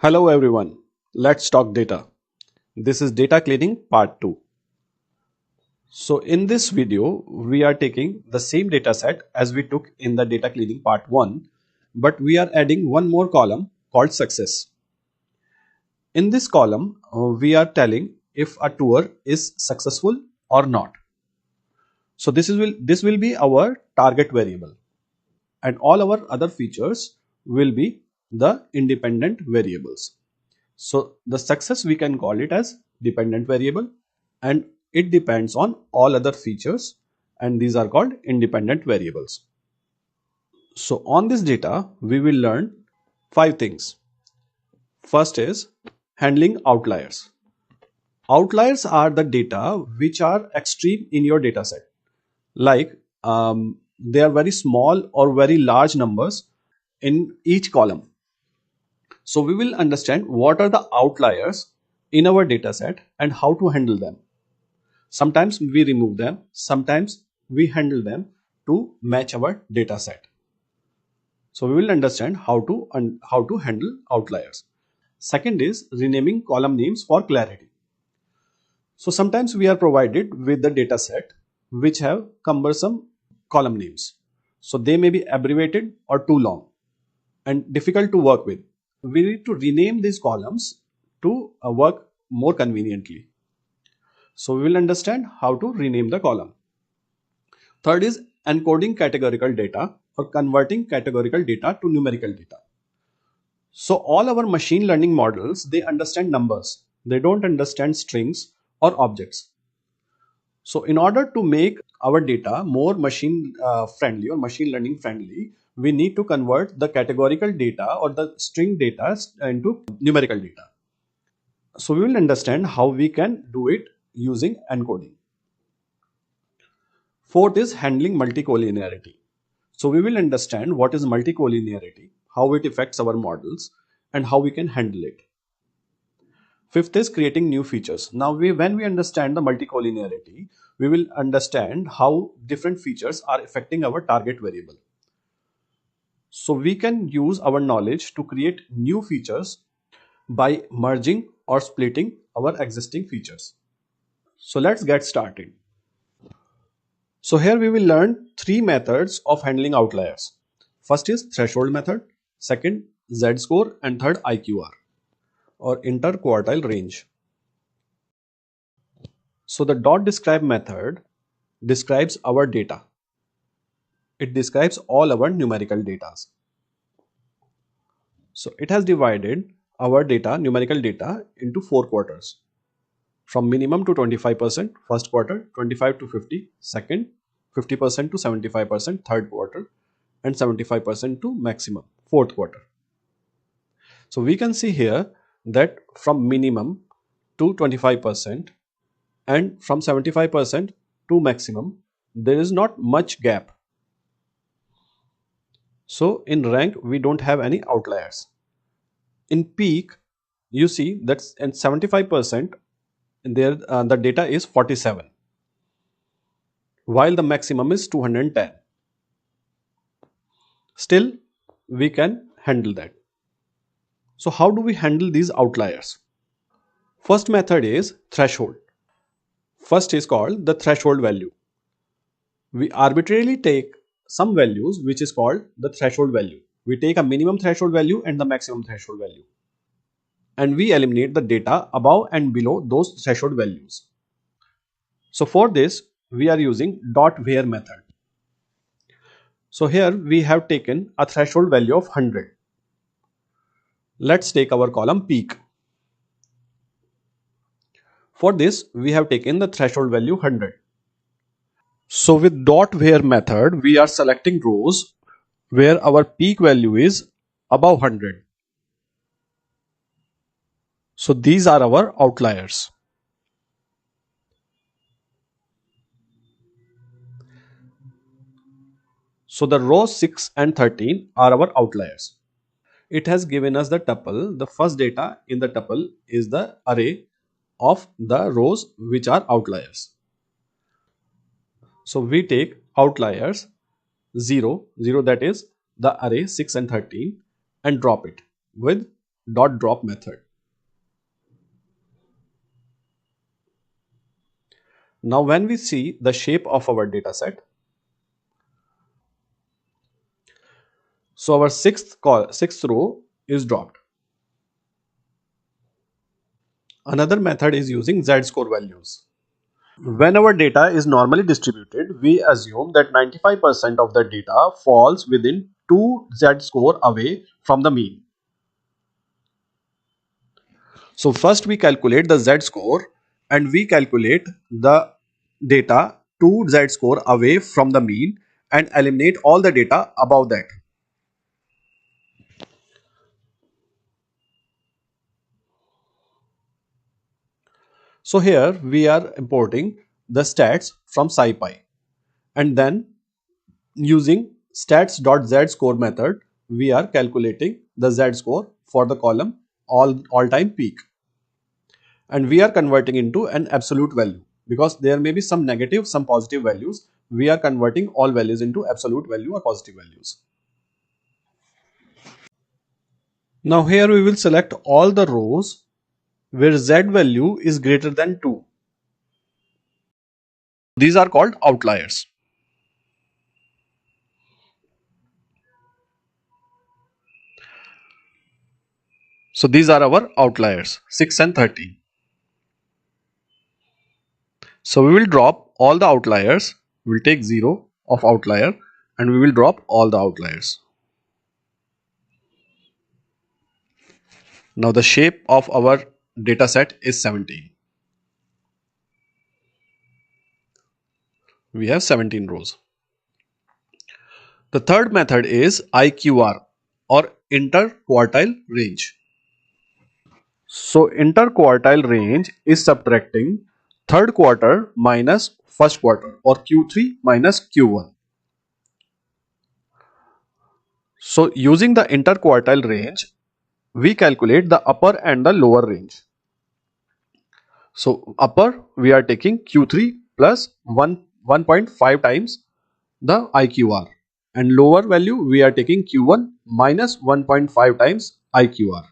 Hello everyone, let's talk data. This is data cleaning part 2. So in this video, we are taking the same data set as we took in the data cleaning part 1, but we are adding one more column called success. In this column, we are telling if a tour is successful or not. So this will be our target variable, and all our other features will be the independent variables. So the success we can call it as dependent variable, and it depends on all other features, and these are called independent variables. So on this data we will learn 5 things. First is handling outliers. Outliers are the data which are extreme in your data set. Like they are very small or very large numbers in each column. So we will understand what are the outliers in our dataset and how to handle them. Sometimes we remove them, sometimes we handle them to match our dataset. So we will understand how to handle outliers. Second is renaming column names for clarity. So sometimes we are provided with the dataset which have cumbersome column names. So they may be abbreviated or too long and difficult to work with. We need to rename these columns to work more conveniently. So we will understand how to rename the column. Third is encoding categorical data or converting categorical data to numerical data. So all our machine learning models, they understand numbers. They don't understand strings or objects. So in order to make our data more machine friendly or machine learning friendly, we need to convert the categorical data or the string data into numerical data. So we will understand how we can do it using encoding. Fourth is handling multicollinearity. So we will understand what is multicollinearity, how it affects our models, and how we can handle it. Fifth is creating new features. Now when we understand the multicollinearity, we will understand how different features are affecting our target variable. So we can use our knowledge to create new features by merging or splitting our existing features. So let's get started. So here we will learn 3 methods of handling outliers. First is threshold method, second z-score, and third IQR or interquartile range. So the dot describe method describes our data. It describes all our numerical data. So it has divided our data, numerical data, into 4 quarters. From minimum to 25%, first quarter, 25 to 50, second, 50% to 75%, third quarter, and 75% to maximum, fourth quarter. So we can see here that from minimum to 25% and from 75% to maximum, there is not much gap. So in rank, we don't have any outliers. In peak, you see that in 75%, there the data is 47, while the maximum is 210. Still, we can handle that. So how do we handle these outliers? First method is threshold. First is called the threshold value. We arbitrarily take some values which is called the threshold value. We take a minimum threshold value and the maximum threshold value, and we eliminate the data above and below those threshold values. So for this, we are using dot where method. So here we have taken a threshold value of 100. Let's take our column peak. For this, we have taken the threshold value 100. So with dot where method, we are selecting rows where our peak value is above 100. So these are our outliers. So the rows 6 and 13 are our outliers. It has given us the tuple. The first data in the tuple is the array of the rows which are outliers. So we take outliers 0, 0, that is the array 6 and 13, and drop it with dot drop method. Now when we see the shape of our dataset, so our sixth row is dropped. Another method is using z-score values. When our data is normally distributed, we assume that 95% of the data falls within 2 z-score away from the mean. So first we calculate the z-score and we calculate the data 2 z-score away from the mean and eliminate all the data above that. So here we are importing the stats from SciPy, and then using stats.z-score method, we are calculating the z-score for the column all-time peak. And we are converting into an absolute value because there may be some negative, some positive values. We are converting all values into absolute value or positive values. Now here we will select all the rows where z value is greater than 2. These are called outliers. So these are our outliers, 6 and 13. So we will drop all the outliers. We will take 0 of outlier and we will drop all the outliers. Now the shape of our data set is 17. We have 17 rows. The third method is IQR or interquartile range. So interquartile range is subtracting third quarter minus first quarter or Q3 minus Q1. So using the interquartile range, we calculate the upper and the lower range. So upper we are taking Q3 plus 1.5 times the IQR, and lower value we are taking Q1 minus 1.5 times IQR.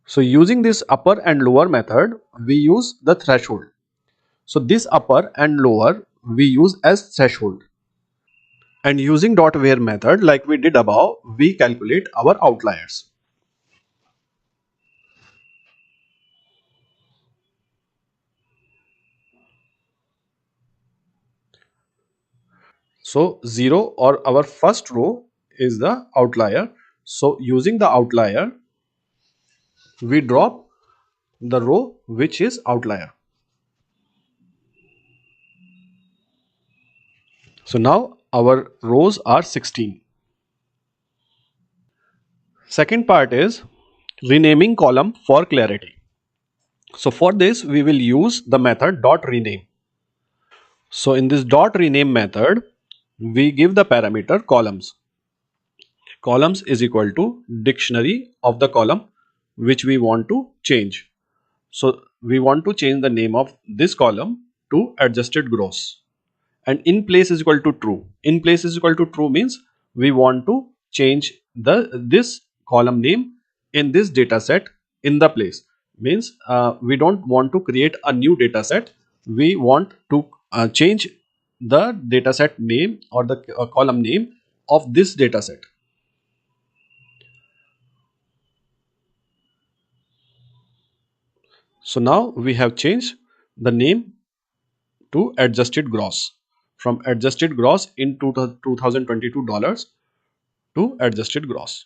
So using this upper and lower method, we use the threshold. So this upper and lower we use as threshold. And using dot where method like we did above, we calculate our outliers. So 0 or our first row is the outlier. So using the outlier, we drop the row which is outlier. So now our rows are 16. Second part is renaming column for clarity. So for this we will use the method dot rename. So in this dot rename method, we give the parameter columns. Columns is equal to dictionary of the column which we want to change. So we want to change the name of this column to adjusted gross. And in place is equal to true. In place is equal to true means we want to change this column name in this data set in the place. Means we don't want to create a new data set. We want to change the data set name or the column name of this data set. So now we have changed the name to adjusted gross, from adjusted gross in 2022 dollars to adjusted gross.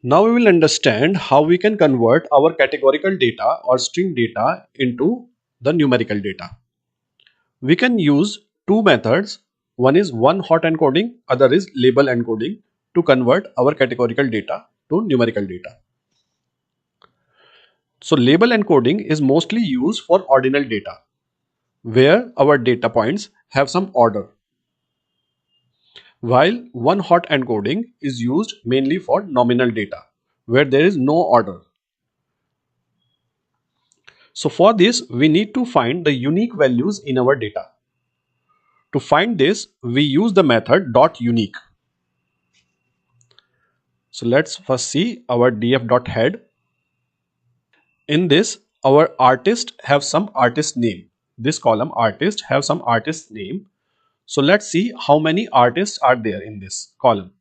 Now we will understand how we can convert our categorical data or string data into the numerical data. We can use two methods. One is one hot encoding, other is label encoding to convert our categorical data to numerical data. So label encoding is mostly used for ordinal data, where our data points have some order, while one hot encoding is used mainly for nominal data, where there is no order. So for this, we need to find the unique values in our data. To find this, we use the method dot unique. So let's first see our df.head. In this, our artist have some artist name. This column artist have some artist name. So let's see how many artists are there in this column.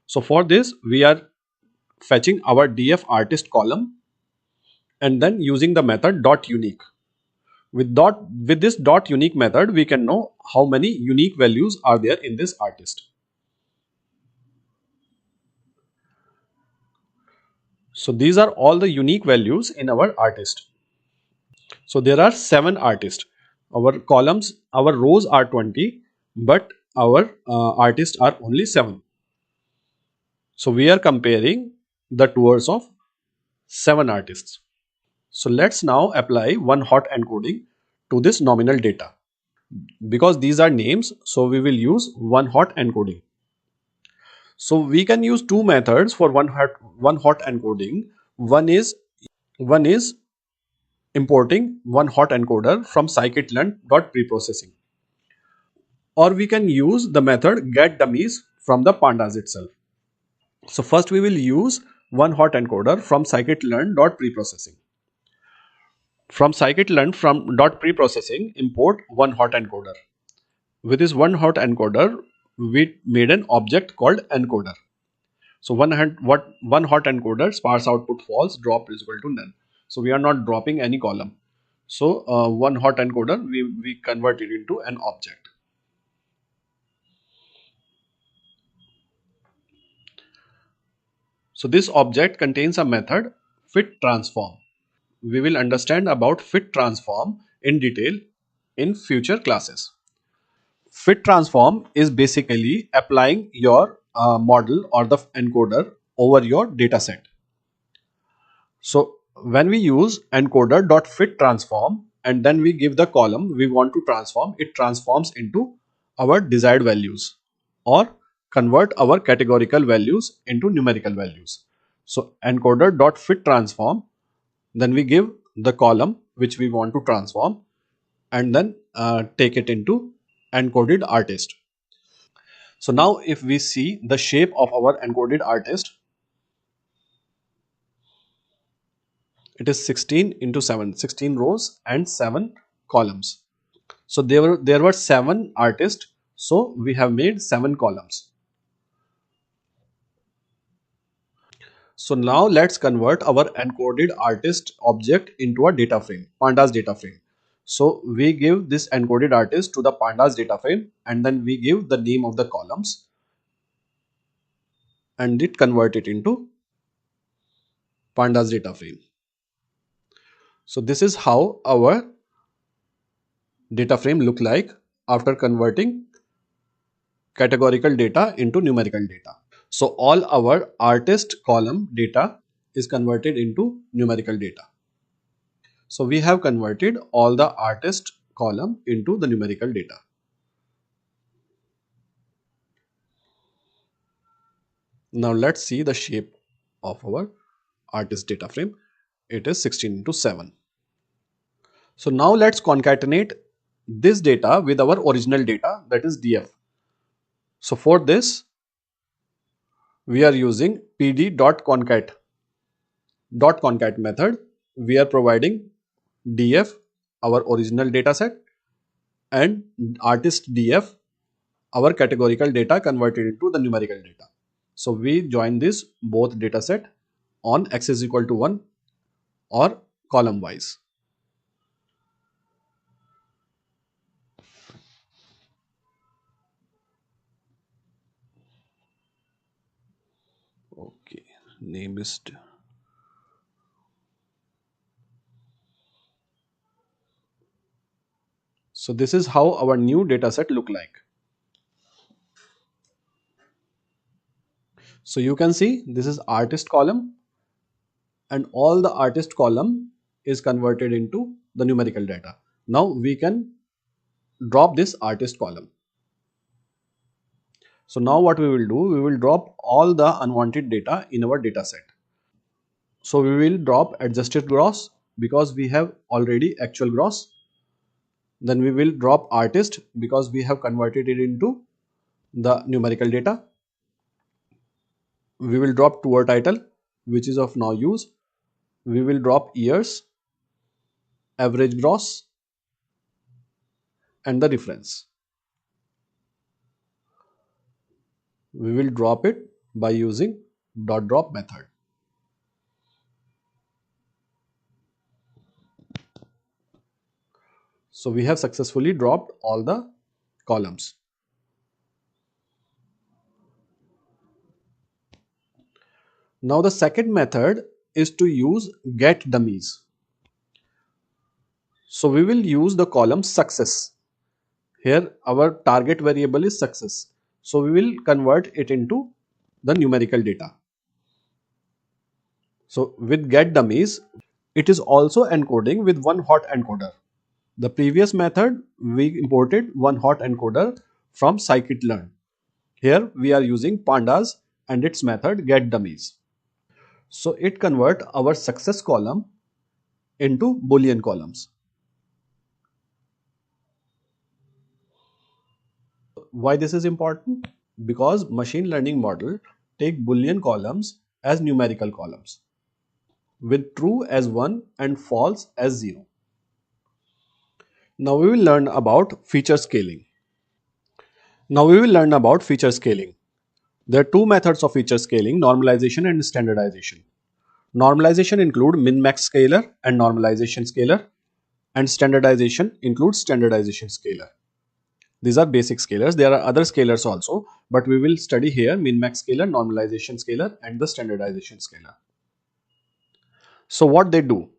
So for this, we are fetching our df artist column and then using the method dot unique. With this dot unique method, we can know how many unique values are there in this artist. So these are all the unique values in our artist. So there are 7 artists. Our columns, our rows are 20, but our artists are only 7. So we are comparing the tours of 7 artists. So let's now apply one hot encoding to this nominal data. Because these are names, so we will use one hot encoding. So we can use two methods for one hot encoding. One is importing one hot encoder from scikit-learn.preprocessing, or we can use the method get dummies from the pandas itself. So first we will use one hot encoder from scikit-learn.preprocessing. From scikit-learn from .preprocessing, import one hot encoder. With this one hot encoder, we made an object called encoder. So one hot encoder sparse output false, drop is equal to none. So we are not dropping any column. So one hot encoder, we convert it into an object. So this object contains a method fit transform. We will understand about fit transform in detail in future classes. Fit transform is basically applying your model or the encoder over your dataset. So when we use encoder.fit transform and then we give the column we want to transform, it transforms into our desired values or convert our categorical values into numerical values. So encoder.fit transform, then we give the column which we want to transform and then take it into encoded artist. So now if we see the shape of our encoded artist, it is 16 into 7, 16 rows and 7 columns. So there were 7 artists, so we have made 7 columns. So now let's convert our encoded artist object into a data frame, pandas data frame. So we give this encoded artist to the pandas data frame and then we give the name of the columns and it convert it into pandas data frame. So this is how our data frame look like after converting categorical data into numerical data. So all our artist column data is converted into numerical data. So we have converted all the artist column into the numerical data. Now let's see the shape of our artist data frame. It is 16 into 7. So now let's concatenate this data with our original data, that is df. So for this we are using pd.concat method. We are providing df, our original data set, and artist df, our categorical data converted into the numerical data. So we join this both data set on x is equal to 1 or column wise. Okay, name is. So this is how our new data set look like. So you can see this is artist column and all the artist column is converted into the numerical data. Now we can drop this artist column. So now what we will do, we will drop all the unwanted data in our data set. So we will drop adjusted gross because we have already actual gross. Then we will drop artist because we have converted it into the numerical data. We will drop tour title, which is of no use. We will drop years, average gross, and the reference. We will drop it by using dot drop method. So we have successfully dropped all the columns. Now the second method is to use get dummies. So we will use the column success. Here our target variable is success. So we will convert it into the numerical data. So with get dummies, it is also encoding with one hot encoder. The previous method we imported one hot encoder from scikit-learn. Here we are using pandas and its method get dummies. So it convert our success column into Boolean columns. Why this is important? Because machine learning model take Boolean columns as numerical columns with true as 1 and false as 0. Now we will learn about feature scaling. There are two methods of feature scaling, normalization and standardization. Normalization include min-max scalar and normalization scalar, and standardization includes standardization scalar. These are basic scalars. There are other scalars also, but we will study here min-max scalar, normalization scalar, and the standardization scalar. So what they do?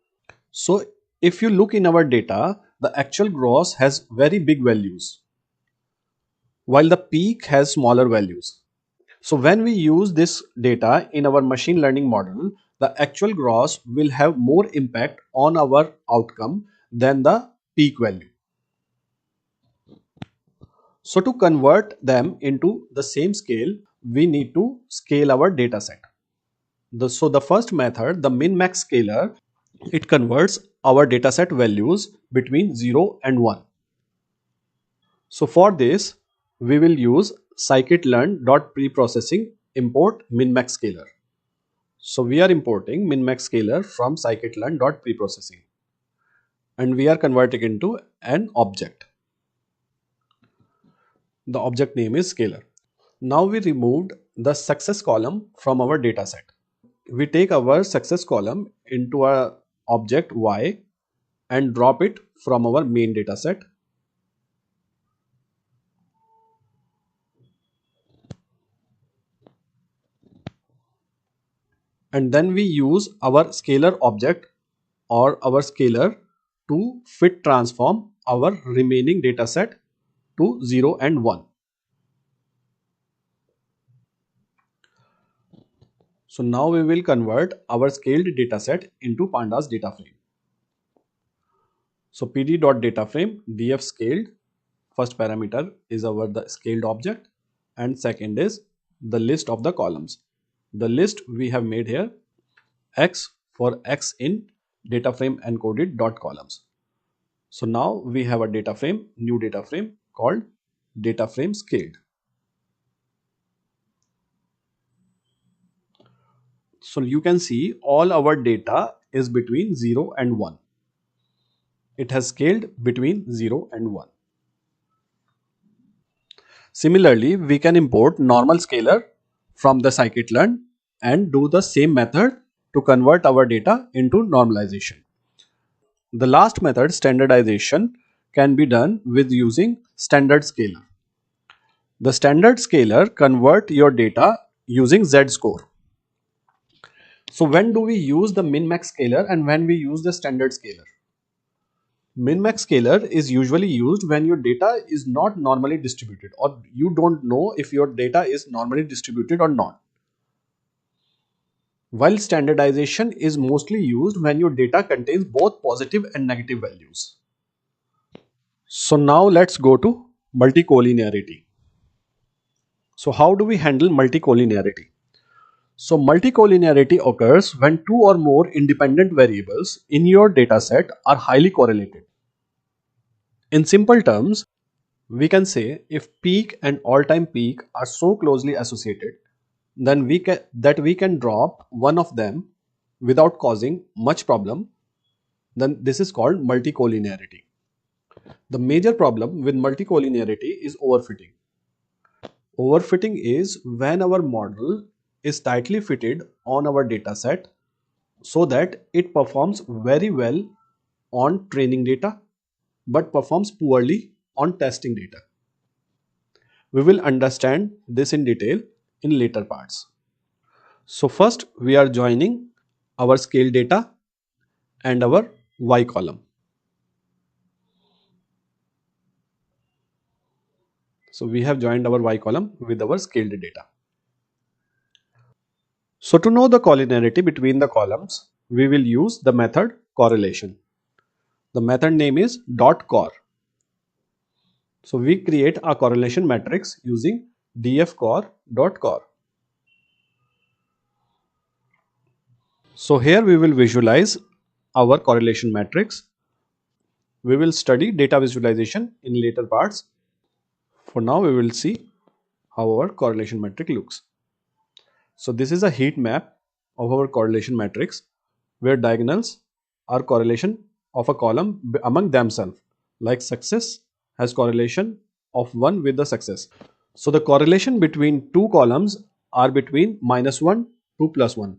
So if you look in our data, the actual gross has very big values, while the peak has smaller values. So when we use this data in our machine learning model, the actual gross will have more impact on our outcome than the peak value. So to convert them into the same scale, we need to scale our data set. So the first method, the min-max scalar, it converts our dataset values between 0 and 1. So for this, we will use scikit-learn.preprocessing import min-max scalar. So we are importing min-max scalar from scikit-learn.preprocessing and we are converting into an object. The object name is scalar. Now we removed the success column from our dataset. We take our success column into a object y and drop it from our main dataset. And then we use our scalar object or our scalar to fit transform our remaining dataset to 0 and 1. So now we will convert our scaled dataset into pandas data frame. So pd.dataframe df scaled, first parameter is our the scaled object and second is the list of the columns. The list we have made here x for x in data frame encoded dot columns. So now we have a data frame, new data frame called data frame scaled. So you can see all our data is between 0 and 1. It has scaled between 0 and 1. Similarly, we can import normal scalar from the scikit-learn and do the same method to convert our data into normalization. The last method, standardization, can be done with using standard scalar. The standard scalar convert your data using z-score. So when do we use the min-max scalar and when we use the standard scalar? Min-max scalar is usually used when your data is not normally distributed or you don't know if your data is normally distributed or not. While standardization is mostly used when your data contains both positive and negative values. So now let's go to multicollinearity. So how do we handle multicollinearity? So multicollinearity occurs when two or more independent variables in your dataset are highly correlated. In simple terms, we can say if peak and all-time peak are so closely associated, then we can drop one of them without causing much problem, then this is called multicollinearity. The major problem with multicollinearity is overfitting. Overfitting is when our model is tightly fitted on our dataset so that it performs very well on training data but performs poorly on testing data. We will understand this in detail in later parts. So first we are joining our scale data and our Y column. So we have joined our Y column with our scaled data. So to know the collinearity between the columns, we will use the method correlation. The method name is .cor. So we create a correlation matrix using dfcor.cor. So here we will visualize our correlation matrix. We will study data visualization in later parts. For now, we will see how our correlation matrix looks. So this is a heat map of our correlation matrix where diagonals are correlation of a column among themselves, like success has correlation of 1 with the success. So the correlation between two columns are between -1 to +1.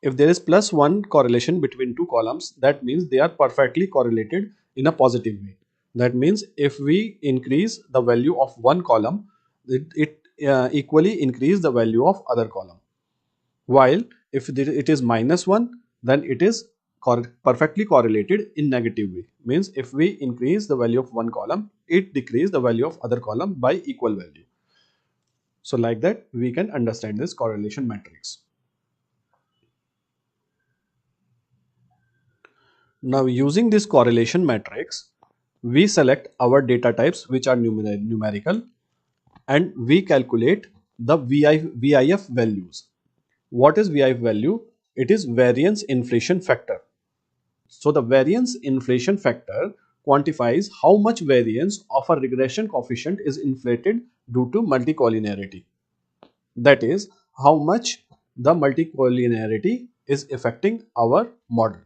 If there is +1 correlation between two columns, that means they are perfectly correlated in a positive way. That means if we increase the value of one column, it equally increase the value of other column. While if it is -1, then it is perfectly correlated in negative way. Means if we increase the value of one column, it decrease the value of other column by equal value. So like that, we can understand this correlation matrix. Now using this correlation matrix, we select our data types which are numerical and we calculate the VIF values. What is VIF value? It is variance inflation factor. So the variance inflation factor quantifies how much variance of a regression coefficient is inflated due to multicollinearity. That is how much the multicollinearity is affecting our model.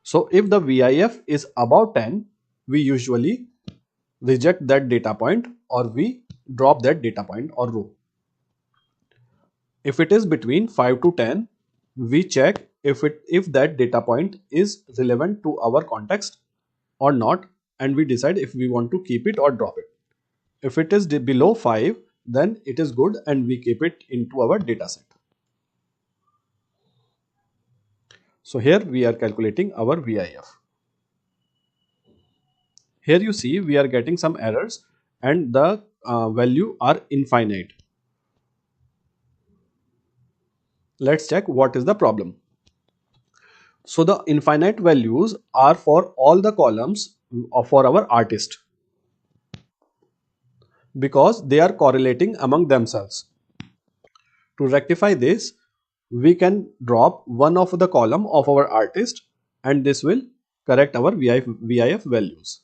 So if the VIF is above 10, we usually reject that data point or we drop that data point or row. If it is between 5 to 10, we check if that data point is relevant to our context or not, and we decide if we want to keep it or drop it. If it is below 5, then it is good and we keep it into our data set. So here we are calculating our VIF. Here you see we are getting some errors and the value are infinite. Let's check what is the problem. So the infinite values are for all the columns for our artist because they are correlating among themselves. To rectify this, we can drop one of the column of our artist and this will correct our VIF values.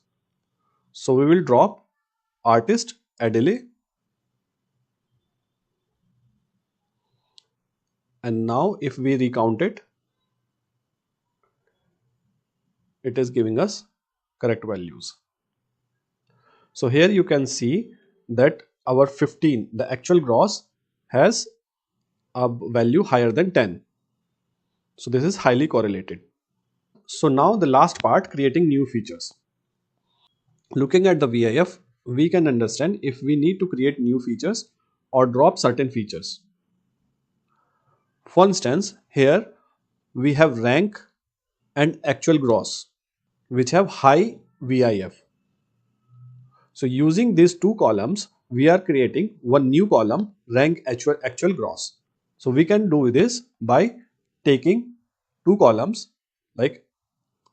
So we will drop artist Adele and now if we recount it, it is giving us correct values. So here you can see that our 15, the actual gross has a value higher than 10. So this is highly correlated. So now the last part, creating new features. Looking at the VIF, we can understand if we need to create new features or drop certain features. For instance, here we have rank and actual gross, which have high VIF. So using these two columns, we are creating one new column, rank actual gross. So we can do this by taking two columns like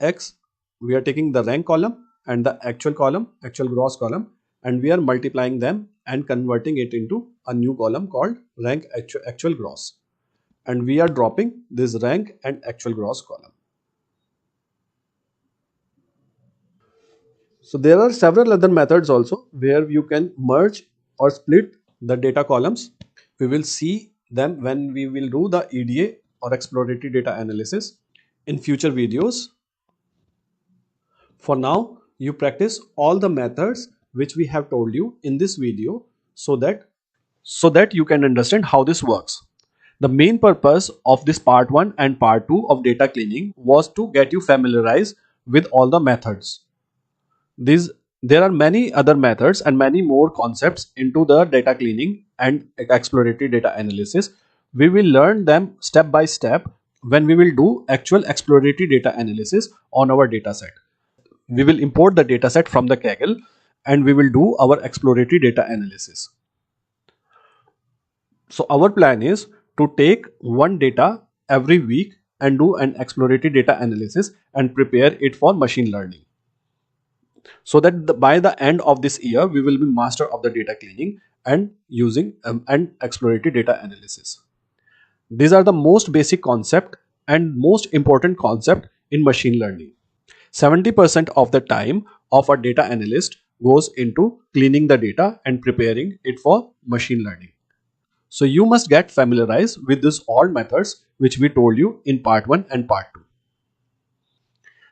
X, we are taking the rank column and the actual column, actual gross column, and we are multiplying them and converting it into a new column called rank actual gross. And we are dropping this rank and actual gross column. So there are several other methods also where you can merge or split the data columns. We will see them when we will do the EDA or exploratory data analysis in future videos. For now, you practice all the methods which we have told you in this video so that you can understand how this works. The main purpose of this part 1 and part 2 of data cleaning was to get you familiarized with all the methods. There are many other methods and many more concepts into the data cleaning and exploratory data analysis. We will learn them step by step when we will do actual exploratory data analysis on our dataset. We will import the dataset from the Kaggle and we will do our exploratory data analysis. So our plan is to take one data every week and do an exploratory data analysis and prepare it for machine learning. So that by the end of this year, we will be master of the data cleaning and using and exploratory data analysis. These are the most basic concept and most important concept in machine learning. 70% of the time of a data analyst goes into cleaning the data and preparing it for machine learning. So you must get familiarized with these all methods which we told you in part 1 and part 2.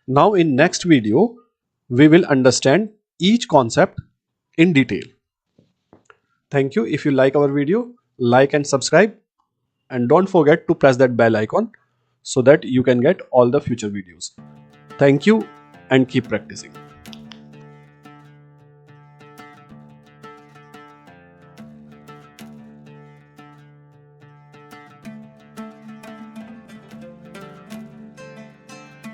Now in next video, we will understand each concept in detail. Thank you. If you like our video, like and subscribe, and don't forget to press that bell icon so that you can get all the future videos. Thank you and keep practicing.